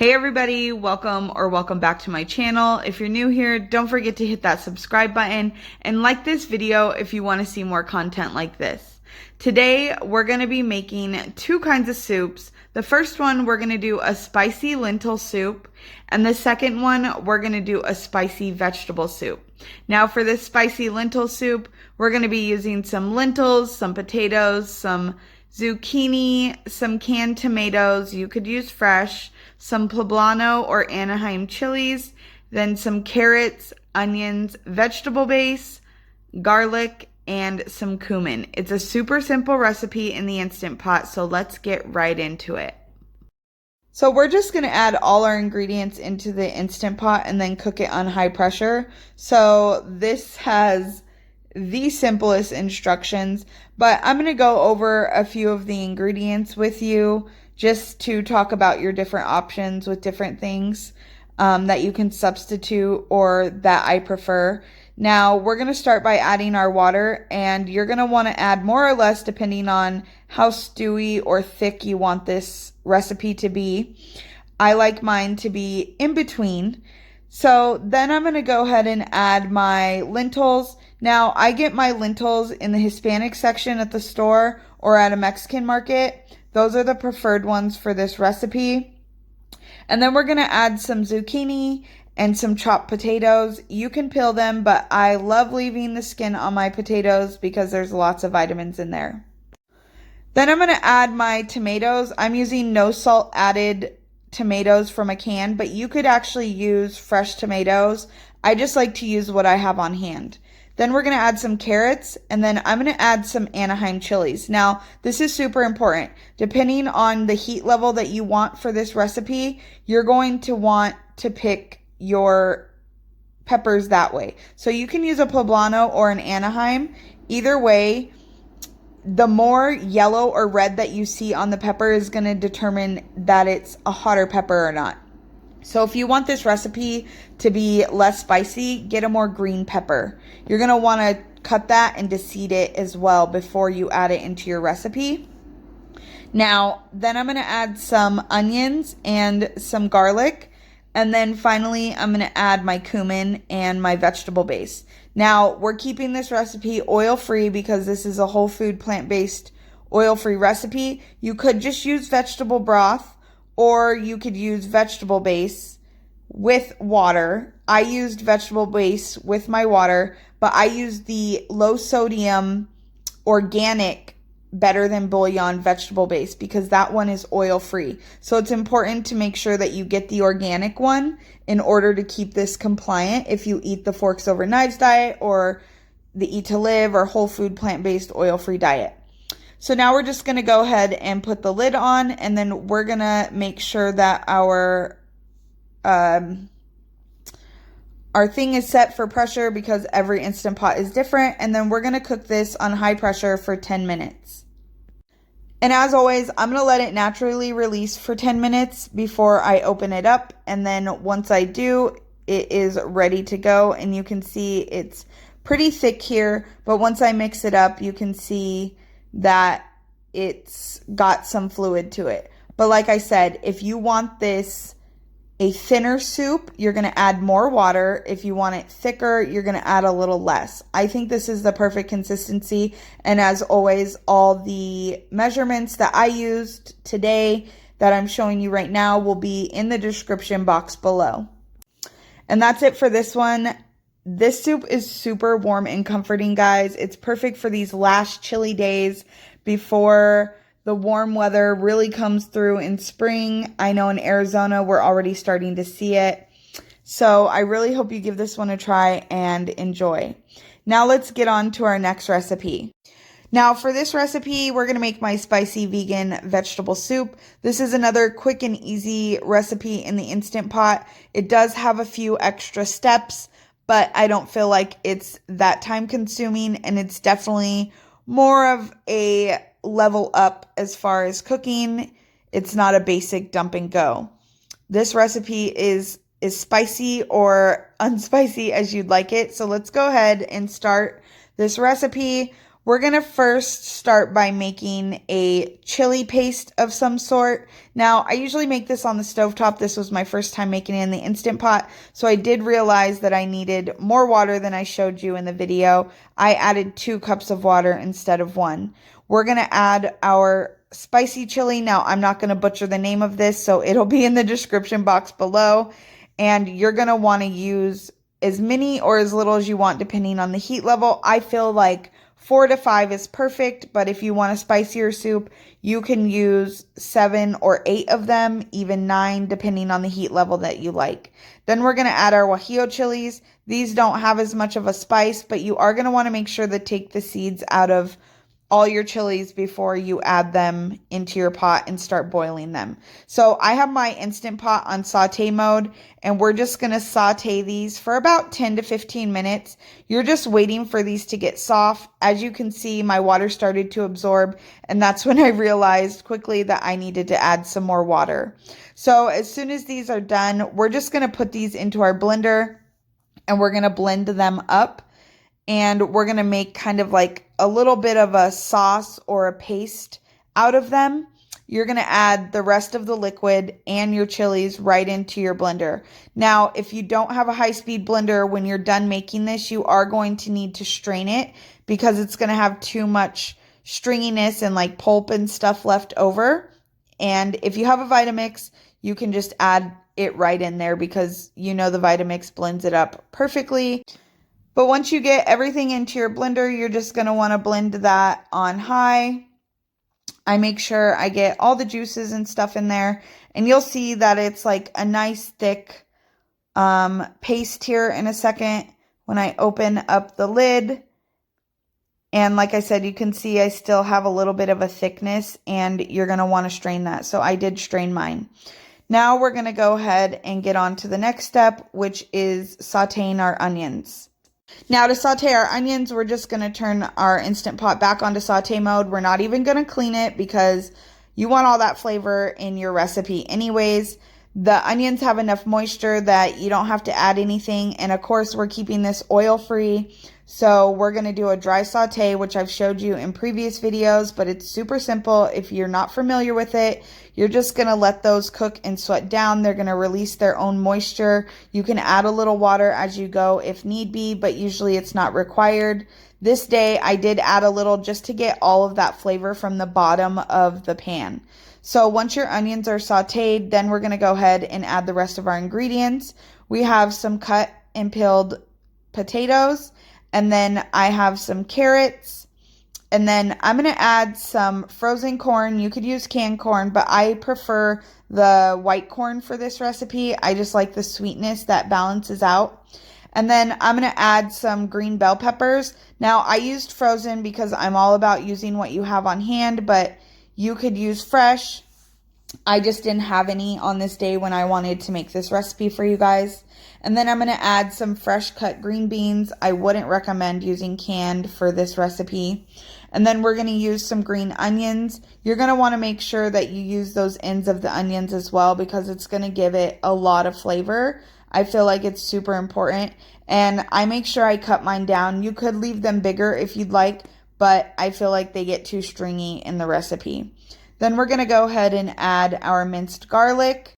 Hey everybody, welcome back to my channel. If you're new here, don't forget to hit that subscribe button and like this video if you want to see more content like this. Today, we're going to be making two kinds of soups. The first one, we're going to do a spicy lentil soup, and the second one, we're going to do a spicy vegetable soup. Now for this spicy lentil soup, we're going to be using some lentils, some potatoes, some zucchini, some canned tomatoes, you could use fresh, some poblano or Anaheim chilies, then some carrots, onions, vegetable base, garlic, and some cumin. It's a super simple recipe in the Instant Pot, so let's get right into it. So we're just going to add all our ingredients into the Instant Pot and then cook it on high pressure. So this has the simplest instructions, but I'm going to go over a few of the ingredients with you just to talk about your different options with different things that you can substitute or that I prefer. Now we're going to start by adding our water, and you're going to want to add more or less depending on how stewy or thick you want this recipe to be. I like mine to be in between. So then I'm going to go ahead and add my lentils. Now I get my lentils in the Hispanic section at the store or at a Mexican market. Those are the preferred ones for this recipe. And then we're going to add some zucchini and some chopped potatoes. You can peel them, but I love leaving the skin on my potatoes because there's lots of vitamins in there. Then I'm going to add my tomatoes. I'm using no salt added tomatoes from a can, but you could actually use fresh tomatoes. I just like to use what I have on hand. Then we're going to add some carrots, and then I'm going to add some Anaheim chilies. Now, this is super important. Depending on the heat level that you want for this recipe, you're going to want to pick your peppers that way. So you can use a poblano or an Anaheim. Either way, the more yellow or red that you see on the pepper is going to determine that it's a hotter pepper or not. So if you want this recipe to be less spicy, get a more green pepper. You're going to want to cut that and deseed it as well before you add it into your recipe. Now, then I'm going to add some onions and some garlic. And then finally, I'm going to add my cumin and my vegetable base. Now, we're keeping this recipe oil-free because this is a whole food, plant-based, oil-free recipe. You could just use vegetable broth, or you could use vegetable base with water. I used vegetable base with my water, but I used the low sodium organic better than bouillon vegetable base because that one is oil free. So it's important to make sure that you get the organic one in order to keep this compliant if you eat the Forks Over Knives diet or the Eat to Live or whole food plant-based oil free diet. So now we're just going to go ahead and put the lid on, and then we're going to make sure that our thing is set for pressure because every Instant Pot is different, and then we're going to cook this on high pressure for 10 minutes. And as always, I'm going to let it naturally release for 10 minutes before I open it up, and then once I do, it is ready to go, and you can see it's pretty thick here, but once I mix it up, you can see that it's got some fluid to it. But like I said, if you want this a thinner soup, you're going to add more water. If you want it thicker, you're going to add a little less. I think this is the perfect consistency. And as always, all the measurements that I used today that I'm showing you right now will be in the description box below. And that's it for this one. This soup is super warm and comforting, guys. It's perfect for these last chilly days before the warm weather really comes through in spring. I know in Arizona, we're already starting to see it. So I really hope you give this one a try and enjoy. Now let's get on to our next recipe. Now for this recipe, we're going to make my spicy vegan vegetable soup. This is another quick and easy recipe in the Instant Pot. It does have a few extra steps, but I don't feel like it's that time consuming, and it's definitely more of a level up as far as cooking. It's not a basic dump and go. This recipe is spicy or unspicy as you'd like it. So let's go ahead and start this recipe. We're going to first start by making a chili paste of some sort. Now, I usually make this on the stovetop. This was my first time making it in the Instant Pot, so I did realize that I needed more water than I showed you in the video. I added 2 cups of water instead of 1. We're going to add our spicy chili. Now, I'm not going to butcher the name of this, so it'll be in the description box below. And you're going to want to use as many or as little as you want depending on the heat level. I feel like 4 to 5 is perfect, but if you want a spicier soup, you can use 7 or 8 of them, even 9, depending on the heat level that you like. Then we're going to add our guajillo chilies. These don't have as much of a spice, but you are going to want to make sure to take the seeds out of all your chilies before you add them into your pot and start boiling them. So I have my Instant Pot on saute mode, and we're just going to saute these for about 10 to 15 minutes. You're just waiting for these to get soft. As you can see, my water started to absorb, and that's when I realized quickly that I needed to add some more water. So as soon as these are done, we're just going to put these into our blender, and we're going to blend them up. And we're going to make kind of like a little bit of a sauce or a paste out of them. You're going to add the rest of the liquid and your chilies right into your blender. Now, if you don't have a high-speed blender, when you're done making this, you are going to need to strain it because it's going to have too much stringiness and like pulp and stuff left over. And if you have a Vitamix, you can just add it right in there because you know the Vitamix blends it up perfectly. But once you get everything into your blender, you're just going to want to blend that on high. I make sure I get all the juices and stuff in there. And you'll see that it's like a nice thick paste here in a second when I open up the lid. And like I said, you can see I still have a little bit of a thickness, and you're going to want to strain that. So I did strain mine. Now we're going to go ahead and get on to the next step, which is sauteing our onions. Now to saute our onions, we're just going to turn our Instant Pot back onto saute mode. We're not even going to clean it because you want all that flavor in your recipe anyways. The onions have enough moisture that you don't have to add anything. And of course, we're keeping this oil free. So we're going to do a dry saute, which I've showed you in previous videos, but it's super simple. If you're not familiar with it, you're just going to let those cook and sweat down. They're going to release their own moisture. You can add a little water as you go if need be, but usually it's not required. This day I did add a little just to get all of that flavor from the bottom of the pan. So once your onions are sauteed, then we're going to go ahead and add the rest of our ingredients. We have some cut and peeled potatoes, and then I have some carrots, and then I'm going to add some frozen corn. You could use canned corn, but I prefer the white corn for this recipe. I just like the sweetness that balances out. And then I'm going to add some green bell peppers. Now, I used frozen because I'm all about using what you have on hand, but you could use fresh. I just didn't have any on this day when I wanted to make this recipe for you guys. And then I'm going to add some fresh cut green beans. I wouldn't recommend using canned for this recipe. And then we're going to use some green onions. You're going to want to make sure that you use those ends of the onions as well because it's going to give it a lot of flavor. I feel like it's super important. And I make sure I cut mine down. You could leave them bigger if you'd like, but I feel like they get too stringy in the recipe. Then we're going to go ahead and add our minced garlic.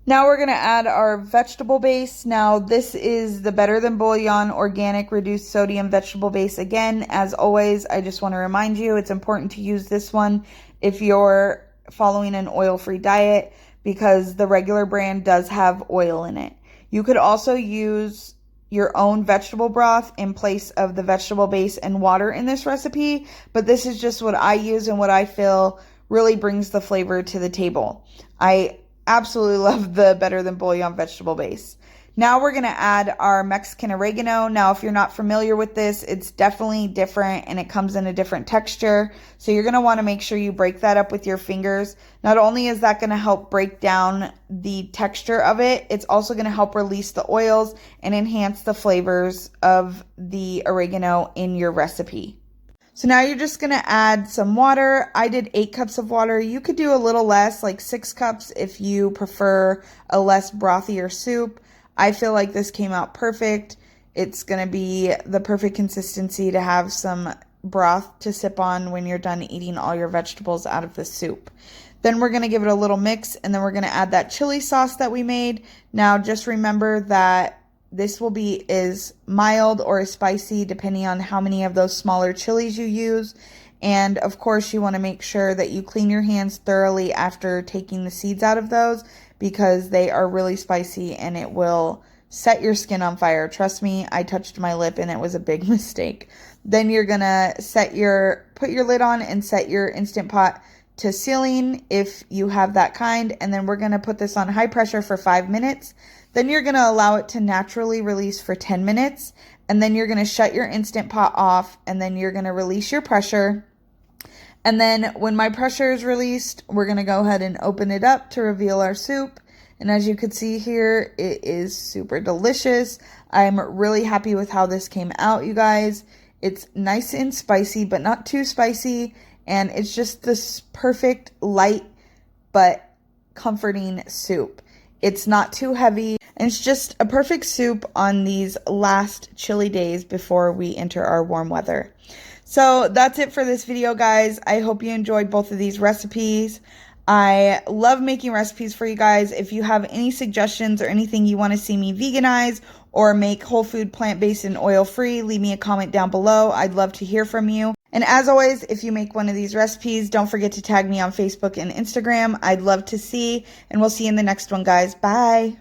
Now we're going to add our vegetable base. Now this is the Better Than Bouillon Organic Reduced Sodium Vegetable Base. Again, as always, I just want to remind you it's important to use this one if you're following an oil-free diet because the regular brand does have oil in it. You could also use your own vegetable broth in place of the vegetable base and water in this recipe, but this is just what I use and what I feel really brings the flavor to the table. I absolutely love the Better Than Bouillon vegetable base. Now we're going to add our Mexican oregano. Now, if you're not familiar with this, it's definitely different and it comes in a different texture. So you're going to want to make sure you break that up with your fingers. Not only is that going to help break down the texture of it, it's also going to help release the oils and enhance the flavors of the oregano in your recipe. So now you're just going to add some water. I did 8 cups of water. You could do a little less, like 6 cups if you prefer a less brothier soup. I feel like this came out perfect. It's going to be the perfect consistency to have some broth to sip on when you're done eating all your vegetables out of the soup. Then we're going to give it a little mix, and then we're going to add that chili sauce that we made. Now just remember that this will be as mild or as spicy depending on how many of those smaller chilies you use. And of course you want to make sure that you clean your hands thoroughly after taking the seeds out of those, because they are really spicy and it will set your skin on fire. Trust me, I touched my lip and it was a big mistake. Then you're going to put your lid on and set your Instant Pot to sealing if you have that kind. And then we're going to put this on high pressure for 5 minutes. Then you're going to allow it to naturally release for 10 minutes. And then you're going to shut your Instant Pot off, and then you're going to release your pressure. And then when my pressure is released, we're going to go ahead and open it up to reveal our soup. And as you can see here, it is super delicious. I'm really happy with how this came out, you guys. It's nice and spicy, but not too spicy. And it's just this perfect, light, but comforting soup. It's not too heavy. And it's just a perfect soup on these last chilly days before we enter our warm weather. So that's it for this video, guys. I hope you enjoyed both of these recipes. I love making recipes for you guys. If you have any suggestions or anything you want to see me veganize or make whole food, plant-based, and oil-free, leave me a comment down below. I'd love to hear from you. And as always, if you make one of these recipes, don't forget to tag me on Facebook and Instagram. I'd love to see, and we'll see you in the next one, guys. Bye.